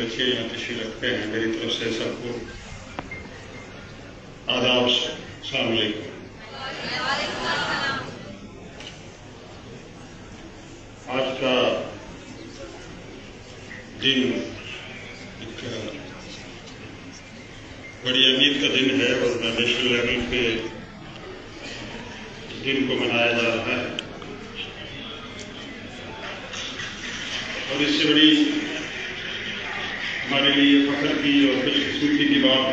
बच्चे यहाँ तशरीफ रखते हैं, मेरी तरफ से सबको आदाब, अस्सलाम वालेकुम। आज का दिन एक बड़ी अहमियत का दिन है और नेशनल लेवल पे इस दिन को मनाया जा रहा है। और इससे बड़ी हमारे लिए फख्र की और खुशकिस्मती की बात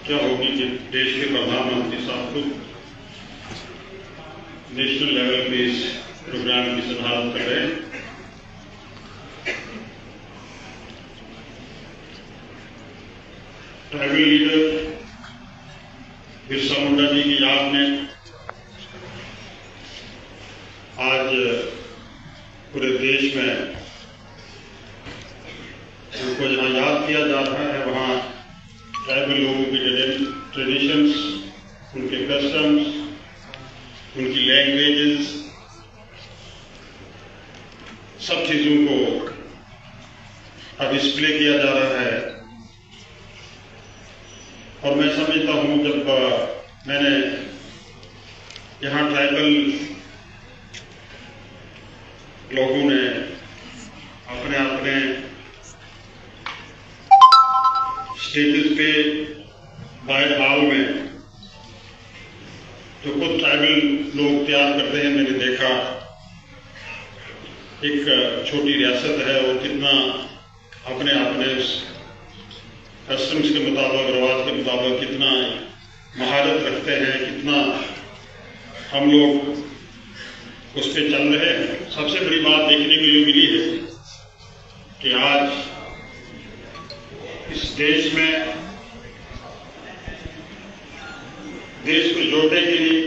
क्या होगी कि देश के प्रधानमंत्री साहब खुद नेशनल लेवल पे इस प्रोग्राम की सदारत कर रहे हैं। ट्राइबल लीडर बिरसा मुंडा जी की याद में आज पूरे देश में उनको जहाँ याद किया जा रहा है, वहाँ ट्राइबल लोगों की ट्रेडिशंस, उनके कस्टम्स, उनकी लैंग्वेजेस, सब चीज़ों को अब डिस्प्ले किया जा रहा है। और मैं समझता हूँ जब मैंने यहाँ ट्राइबल लोगों ने अपने अपने स्टेजेस पे बाहर हाल में जो खुद ट्राइबल लोग तैयार करते हैं, मैंने देखा एक छोटी रियासत है और कितना अपने अपने कस्टम्स के मुताबिक, रिवाज के मुताबिक कितना महारत रखते हैं, कितना हम लोग उस पर चल रहे हैं। सबसे बड़ी बात देखने के लिए मिली है कि आज इस देश में देश को जोड़ने के लिए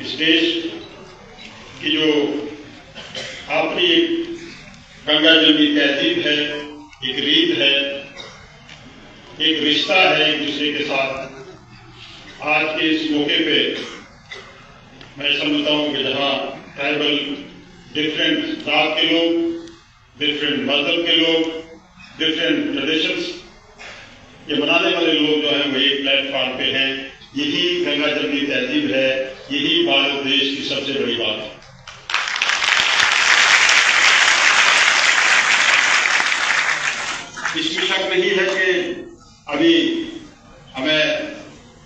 इस देश की जो अपनी एक गंगा जमुनी तहजीब है, एक रीत है, एक रिश्ता है एक दूसरे के साथ, आज के इस मौके पे मैं समझता हूं कि जहां ट्राइबल डिफरेंट जात के लोग, डिफरेंट मजहब के लोग, डिफरेंट ट्रेडिशंस ये मनाने वाले लोग जो हैं वो एक प्लेटफॉर्म पे हैं। यही गंगा जमुनी तहजीब है, यही भारत देश की सबसे बड़ी बात है। इसमें शक नहीं है कि अभी हमें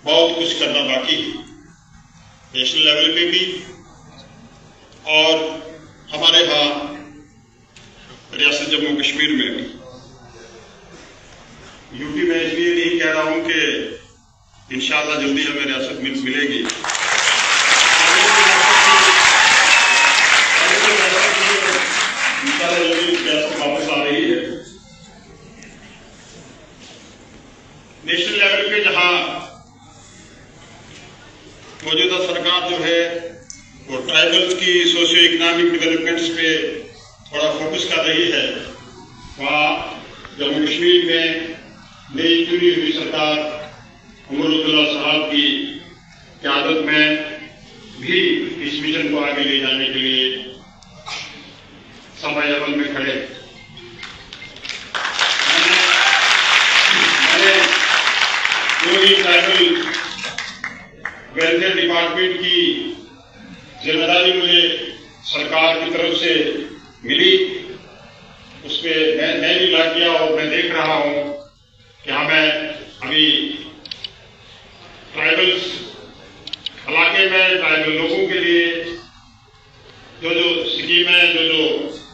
बहुत कुछ करना बाकी है, नेशनल लेवल पे भी और हमारे यहाँ रियासत जम्मू कश्मीर में भी। यूपी में इसलिए नहीं कह रहा हूं कि इंशाअल्लाह जल्दी हमें रियासत मिलेगी, इंशाअल्लाह जल्दी रियासत वापस आ रही है। नेशनल लेवल पे जहां मौजूदा सरकार जो है वो ट्राइबल्स की सोशियो इकोनॉमिक डेवलपमेंट्स पे थोड़ा फोकस कर रही है, वहाँ जम्मू कश्मीर में नई चुनी हुई सरकार उमर अब्दुल्ला साहब की क़यादत में भी इस मिशन को आगे ले जाने के लिए समय अमल में खड़े। मैंने जो भी ट्राइबल वेलफेयर डिपार्टमेंट की जिम्मेदारी मुझे सरकार की तरफ से मिली, उसमें मैं भी लग गया और मैं देख रहा हूं कि हमें अभी ट्राइबल्स इलाके में ट्राइबल लोगों के लिए जो स्कीमें, जो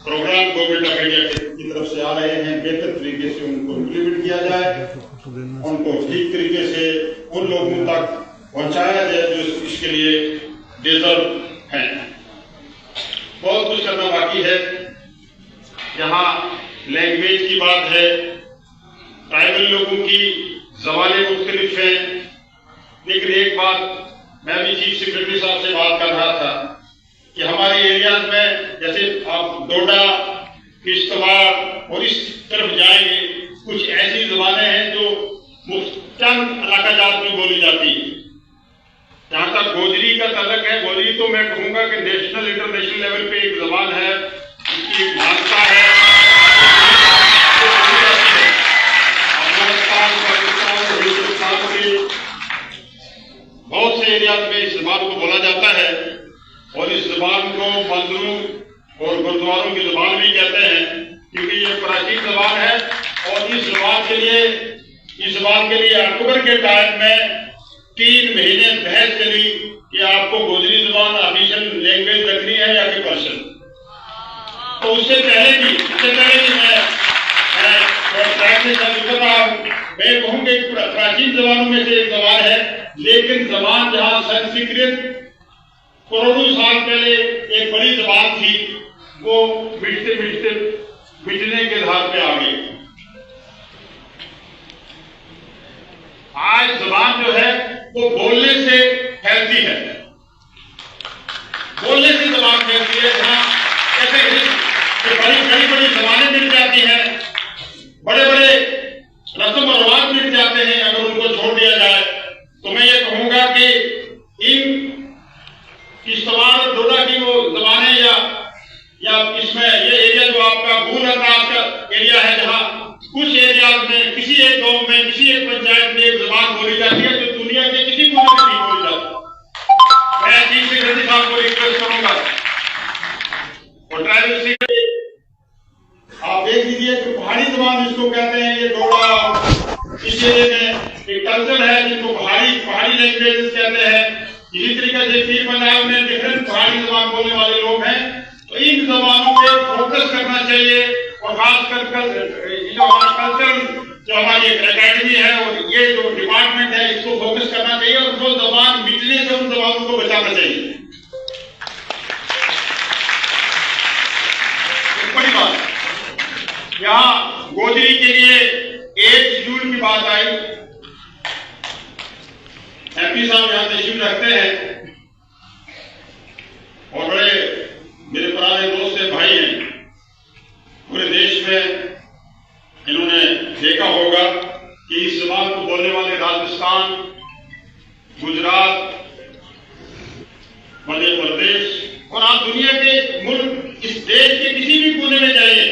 प्रोग्राम गवर्नमेंट ऑफ इंडिया की तरफ से आ रहे हैं, बेहतर तरीके से उनको इम्प्लीमेंट किया जाए, उनको ठीक तरीके से उन लोगों तक पहुंचाया जाए जो इसके लिए डिजर्व हैं। बहुत कुछ करना बाकी है। यहाँ लैंग्वेज की बात है, ट्राइबल लोगों की ज़बानें मुख्तलिफ हैं, लेकिन एक बात मैं भी चीफ सेक्रेटरी साहब से बात कर रहा था कि हमारे एरियाज में जैसे आप डोडा, किश्तवाड़ और इस तरफ जाएंगे, कुछ ऐसी ज़बानें हैं जो चंद इलाका जात में बोली जाती है। जहां तक गोजरी का ताल्लुक है, गोजरी तो मैं कहूंगा कि नेशनल इंटरनेशनल लेवल पे एक ज़बान है, इसकी एक भाषा है। भी कहते हैं, क्योंकि ये प्राचीन जबान है। और इस जबान के लिए अक्टूबर के टाइम में 3 महीने बहस चली कि आपको गोजरी जबान ऑफिशियल लैंग्वेज रखनी है या फिर पर्शियन। तो उससे पहले भी मैं कहूँगी प्राचीन जबानों में से एक जबान है, लेकिन जबान जहाँ संस्कृत करोड़ों साल पहले एक बड़ी जबान थी, वो मिटने के धार पे आ गई। आज जबान जो है वो बोलने से फैलती है, जबान फैलती है। जहाँ कैसे बड़ी जबानें मिल जाती हैं, बड़े रस्म और रिवाज मिट जाते हैं, अगर उनको छोड़ दिया जाए। तो मैं ये कहूंगा कि किश्तवाड़ और डोडा की वो जबानें या इसमें ये एरिया जो आपका भूल लद्दाख का एरिया है, जहाँ कुछ एरियाज में किसी एक गांव में किसी एक पंचायत में एक जबान बोली जाती है जो दुनिया के किसी कोने में नहीं बोली जाती। मैं चीफ सेक्रेटरी साहब को रिक्वेस्ट करूंगा और ट्राइबल सेक्रेटरी आप देख लीजिए कि पहाड़ी जबान जिसको कहते हैं, ये डोडा इस एरिया में एक कल्चर है जिसको पहाड़ी लैंग्वेज कहते हैं। इसी तरीके से पीर पंजाब में डिफरेंट पहाड़ी जबान बोलने वाले लोग हैं। तो इन जबानों पे फोकस करना चाहिए और खासकर जो हमारा कल्चरल जो हमारी एकेडमी है और ये जो डिपार्टमेंट है, इसको फोकस करना चाहिए और वो जबान मिटने से उन जबानों को बचाना चाहिए। बड़ी बात यहाँ गोजरी के लिए 1 शेड्यूल की बात आई। एमपी साहब यहाँ तशरीफ रखते हैं और बड़े मेरे पुराने दोस्त हैं, भाई हैं। पूरे देश में इन्होंने देखा होगा कि इस जबान को बोलने वाले राजस्थान, गुजरात, मध्य प्रदेश और आप दुनिया के मुल्क, इस देश के किसी भी कोने में जाइए,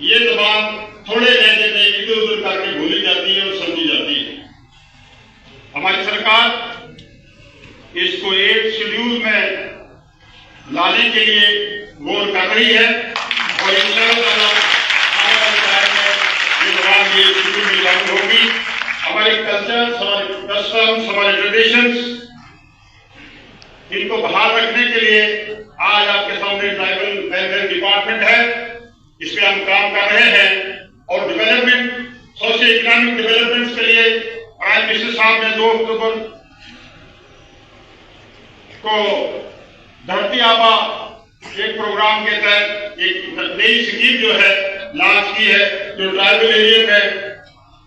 ये जबान थोड़े लहजे में इधर उधर करके भूली जाती है और समझी जाती है। हमारी सरकार इसको 1 शेड्यूल में लाने के लिए गौर कर रही है और इंशाअल्लाह आने वाले टाइम में ये जबान ये शेड्यूल में लागू होगी। हमारे कल्चर, हमारे कस्टम्स, हमारे ट्रेडिशंस, इनको बहाल रखने के लिए आज आपके सामने ट्राइबल वेलफेयर डिपार्टमेंट है, इस पे हम काम कर रहे हैं। और डेवलपमेंट, सोशियो इकोनॉमिक डेवलपमेंट के लिए प्राइम मिनिस्टर साहब ने 2 अक्टूबर को धरती आबा एक प्रोग्राम के तहत एक नई स्कीम जो है लॉन्च की है, जो ट्राइबल एरिया में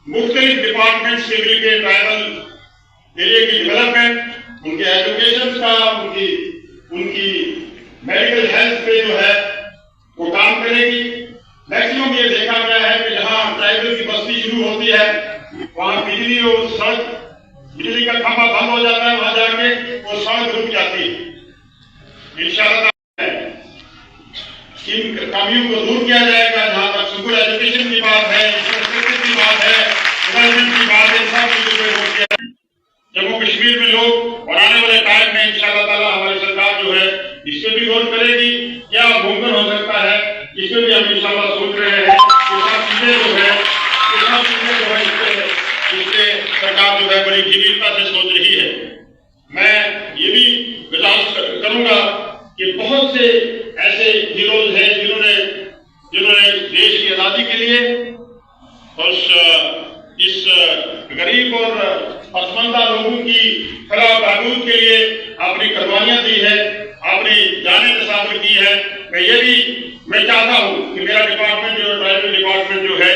मुख्तलिफ डिपार्टमेंट्स के मिलकर ट्राइबल एरिया की डेवलपमेंट, उनके एजुकेशन का, उनकी मेडिकल हेल्थ पे जो है वो काम करेगी। मैक्सिमम ये देखा गया है कि जहां ट्राइबल की बस्ती शुरू होती है, वहां बिजली और सड़क, बिजली का खंभा बंद हो जाता है, वहां जाके वो सड़क रुक जाती है। इंशाअल्लाह इन कमियों को दूर किया जाएगा। जहां तक स्कूल एजुकेशन की बात है, इंफ्रास्ट्रक्चर की बात है, डेवलपमेंट की बात है, सब चीजों पर रोक दिया। जम्मू कश्मीर में लोग और आने वाले टाइम में इंशाअल्लाह ताला हमारी सरकार जो है इस पर भी गौर करेगी। क्या मुमकिन हो सकता है, इस पर भी हम इंशाअल्लाह सोच रहे हैं। सब चीजें जो है इससे सरकार जो है बड़ी गंभीरता से सोच रही है। मैं ये भी गुजारिश करूंगा कि बहुत से ऐसे हीरोज हैं जिन्होंने देश की आजादी के लिए और इस गरीब और पसमानदा लोगों की खिलाफ बहबूद के लिए अपनी कुर्बानियां दी है, अपनी जानें निसार की है। मैं चाहता हूं कि मेरा डिपार्टमेंट जो ट्राइबल डिपार्टमेंट जो है,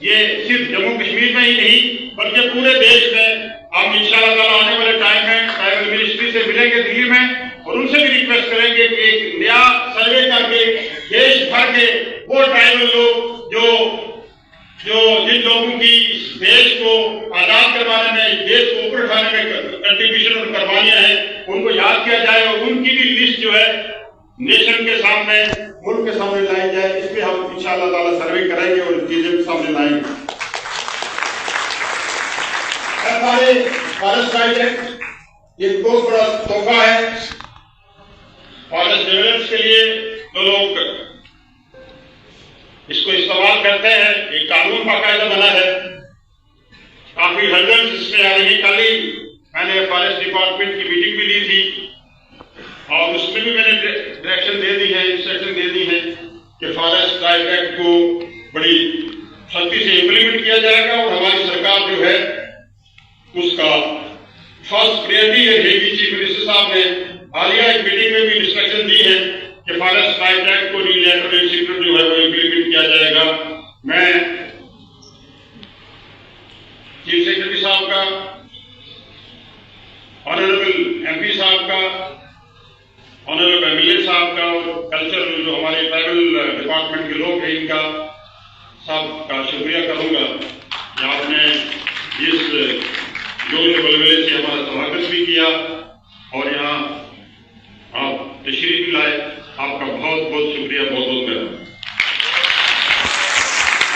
ये सिर्फ जम्मू कश्मीर में ही नहीं बल्कि पूरे देश में हम इंशाअल्लाह ताला आने वाले टाइम में ट्राइबल मिनिस्ट्री से मिलेंगे दिल्ली में और उनसे भी रिक्वेस्ट करेंगे कि एक नया सर्वे करके देश भर के वो ट्राइबल लोग जो जिन लोगों की देश को आजाद करवाने में, देश को ऊपर उठाने में कंट्रीब्यूशन और कुर्बानियां हैं, उनको याद किया जाए और उनकी भी लिस्ट जो है नेशन के सामने, मुल्क के सामने लाई जाए। इस पे हम इंशाअल्लाह ताला सर्वे करेंगे और चीजें सामने लाएंगे। हमारे फॉरेस्ट राइट एक्ट ये बहुत बड़ा तोहफा है फॉरेस्ट डेवलपर्स के लिए। जो लोग एक कानून बाकायदा बना है, काफी हर्डल्स इसमें आ रही। कल ही मैंने फॉरेस्ट डिपार्टमेंट की मीटिंग भी ली थी और उसमें भी मैंने डायरेक्शन दे दी है, इंस्ट्रक्शन दे दी है कि फॉरेस्ट राइट एक्ट को बड़ी सख्ती से इंप्लीमेंट किया जाएगा और हमारी सरकार जो है उसका फर्स्ट प्रायोरिटी ये रहेगी। चीफ मिनिस्टर साहब ने हालिया एक मीटिंग में भी इंस्ट्रक्शन दी है कि फॉरेस्ट राइट एक्ट को यूनिलैटरल जो है वो इंप्लीमेंट किया जाएगा। मैं चीफ सेक्रेटरी साहब का, ऑनरेबल एमपी साहब का, ऑनरेबल एमएलए साहब का और कल्चर जो हमारे ट्राइबल डिपार्टमेंट के लोग हैं इनका सबका शुक्रिया करूंगा कि आपने इस जोर बलबले से हमारा स्वागत भी किया और यहाँ आप तशरीफ लाए। आपका बहुत बहुत शुक्रिया। बहुत